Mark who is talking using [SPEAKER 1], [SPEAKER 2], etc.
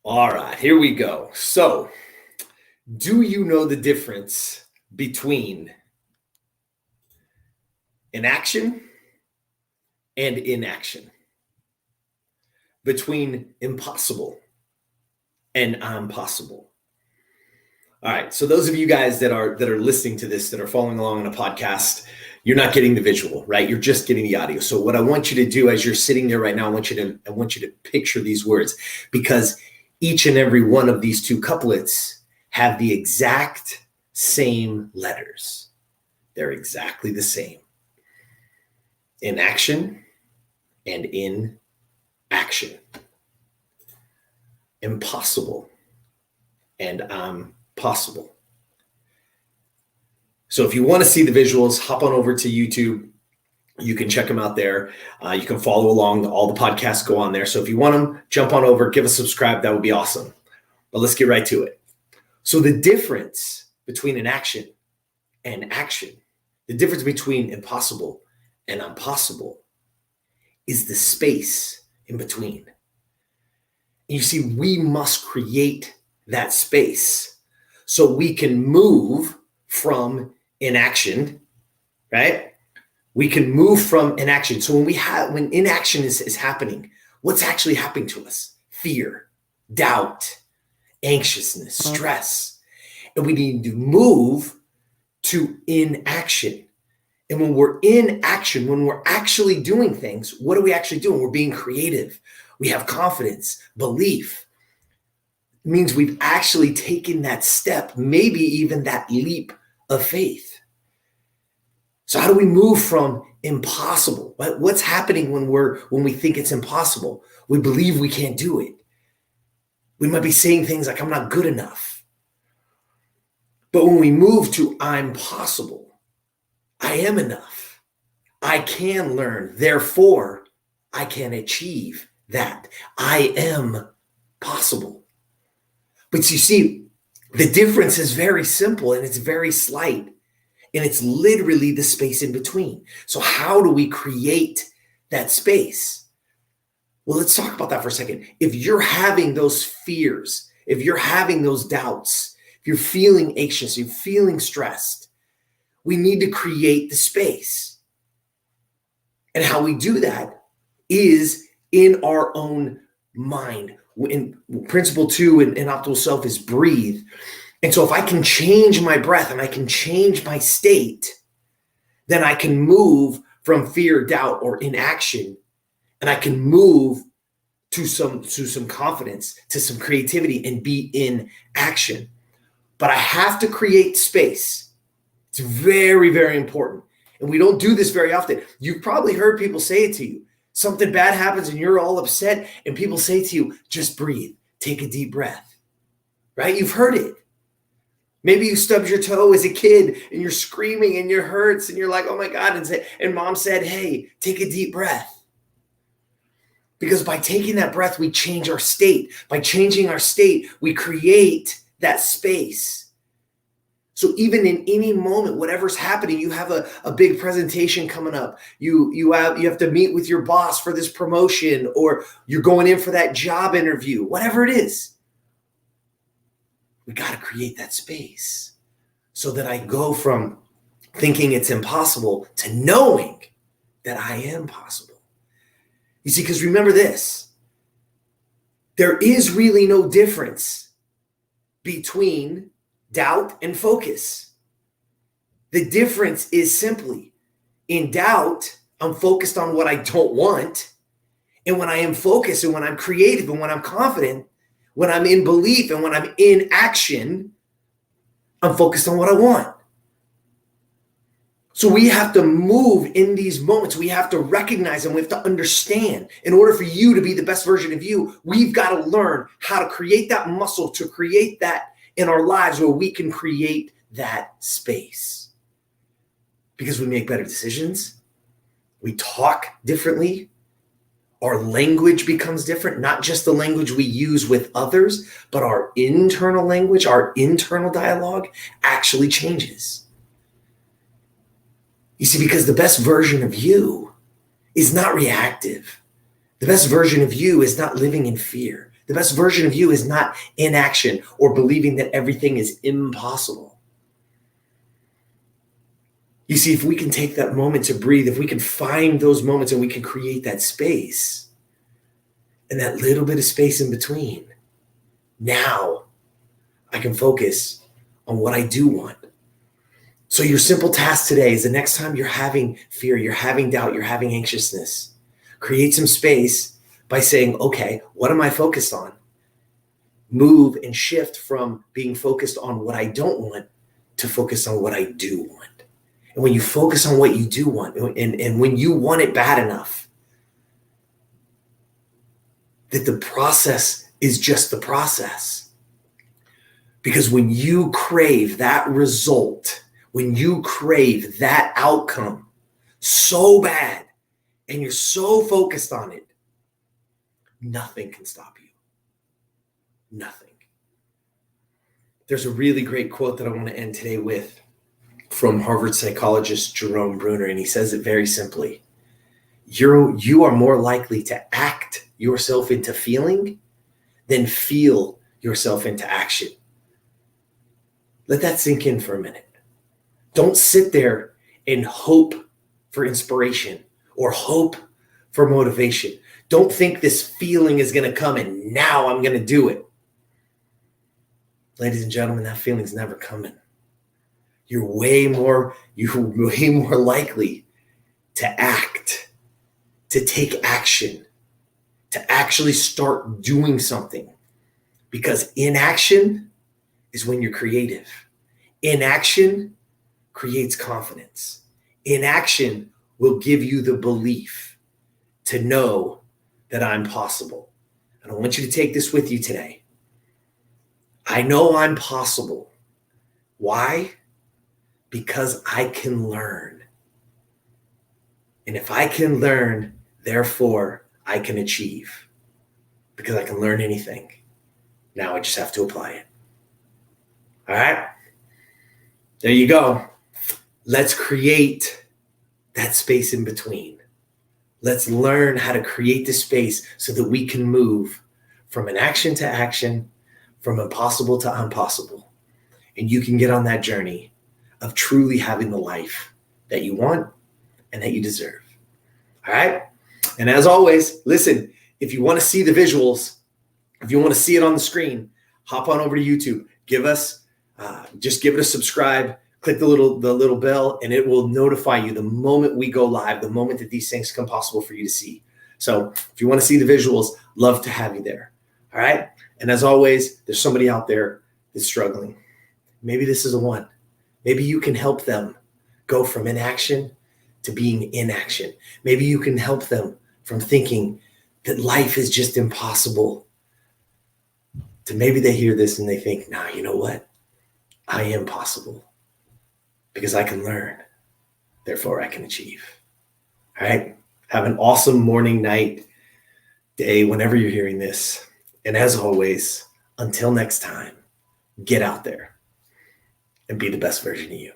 [SPEAKER 1] All right, here we go. So, do you know the difference between inaction and inaction? Between impossible and I'm possible? All right, so those of you guys that are listening to this, that are following along on a podcast, you're not getting the visual, right? You're just getting the audio. So what I want you to do as you're sitting there right now, I want you to picture these words, because each and every one of these two couplets have the exact same letters. They're exactly the same. Inaction and in action. Impossible and I'm possible. So if you want to see the visuals, hop on over to YouTube. You can check them out there. You can follow along. All the podcasts go on there. So if you want them, jump on over, give a subscribe. That would be awesome. But let's get right to it. So the difference between inaction and action, the difference between impossible and impossible, is the space in between. And you see, we must create that space so we can move from inaction, right? We can move from inaction. So when inaction is happening, what's actually happening to us? Fear, doubt, anxiousness, stress. And we need to move to inaction. And when we're in action, when we're actually doing things, what are we actually doing? We're being creative. We have confidence, belief. It means we've actually taken that step, maybe even that leap of faith. So how do we move from impossible? What's happening when we think it's impossible? We believe we can't do it. We might be saying things like, I'm not good enough. But when we move to I'm possible, I am enough. I can learn. Therefore, I can achieve that. I am possible. But you see, the difference is very simple and it's very slight. And it's literally the space in between. So how do we create that space? Well, let's talk about that for a second. If you're having those fears, if you're having those doubts, if you're feeling anxious, you're feeling stressed, we need to create the space. And how we do that is in our own mind. In principle 2 in optimal self is breathe. And so if I can change my breath and I can change my state, then I can move from fear, doubt, or inaction, and I can move to some confidence, to some creativity, and be in action. But I have to create space. It's very, very important. And we don't do this very often. You've probably heard people say it to you. Something bad happens and you're all upset, and people say to you, just breathe, take a deep breath, right? You've heard it. Maybe you stubbed your toe as a kid and you're screaming and it hurts and you're like, oh my God. And mom said, hey, take a deep breath. Because by taking that breath, we change our state. By changing our state, we create that space. So even in any moment, whatever's happening, you have a big presentation coming up. You have to meet with your boss for this promotion, or you're going in for that job interview, whatever it is. We got to create that space so that I go from thinking it's impossible to knowing that I am possible. You see, because remember this, there is really no difference between doubt and focus. The difference is simply, in doubt, I'm focused on what I don't want. And when I am focused and when I'm creative and when I'm confident, when I'm in belief and when I'm in action, I'm focused on what I want. So we have to move in these moments. We have to recognize and we have to understand. In order for you to be the best version of you, we've got to learn how to create that muscle, to create that in our lives where we can create that space. Because we make better decisions. We talk differently. Our language becomes different, not just the language we use with others, but our internal language, our internal dialogue actually changes. You see, because the best version of you is not reactive. The best version of you is not living in fear. The best version of you is not inaction or believing that everything is impossible. You see, if we can take that moment to breathe, if we can find those moments and we can create that space and that little bit of space in between, now I can focus on what I do want. So your simple task today is the next time you're having fear, you're having doubt, you're having anxiousness, create some space by saying, okay, what am I focused on? Move and shift from being focused on what I don't want to focus on what I do want. And when you focus on what you do want, and when you want it bad enough, that the process is just the process. Because when you crave that result, when you crave that outcome so bad, and you're so focused on it, nothing can stop you. Nothing. There's a really great quote that I want to end today with from Harvard psychologist Jerome Bruner, and he says it very simply. You are more likely to act yourself into feeling than feel yourself into action. Let that sink in for a minute. Don't sit there and hope for inspiration or hope for motivation. Don't think this feeling is going to come and now I'm going to do it. Ladies and gentlemen, that feeling's never coming. You're way more likely to act, to take action, to actually start doing something. Because inaction is when you're creative. Inaction creates confidence. Inaction will give you the belief to know that I'm possible. And I want you to take this with you today. I know I'm possible. Why? Because I can learn. And if I can learn, therefore I can achieve. Because I can learn anything. Now I just have to apply it. All right? There you go. Let's create that space in between. Let's learn how to create the space so that we can move from inaction to action, from impossible to impossible. And you can get on that journey of truly having the life that you want and that you deserve. All right? And as always, listen, if you want to see the visuals, if you want to see it on the screen, hop on over to YouTube. Just give it a subscribe. Click the little bell, and it will notify you the moment we go live, the moment that these things become possible for you to see. So if you want to see the visuals, love to have you there. All right? And as always, there's somebody out there that's struggling. Maybe this is a one. Maybe you can help them go from inaction to being in action. Maybe you can help them from thinking that life is just impossible to maybe they hear this and they think, nah, you know what? I am possible because I can learn. Therefore, I can achieve. All right? Have an awesome morning, night, day, whenever you're hearing this. And as always, until next time, get out there and be the best version of you.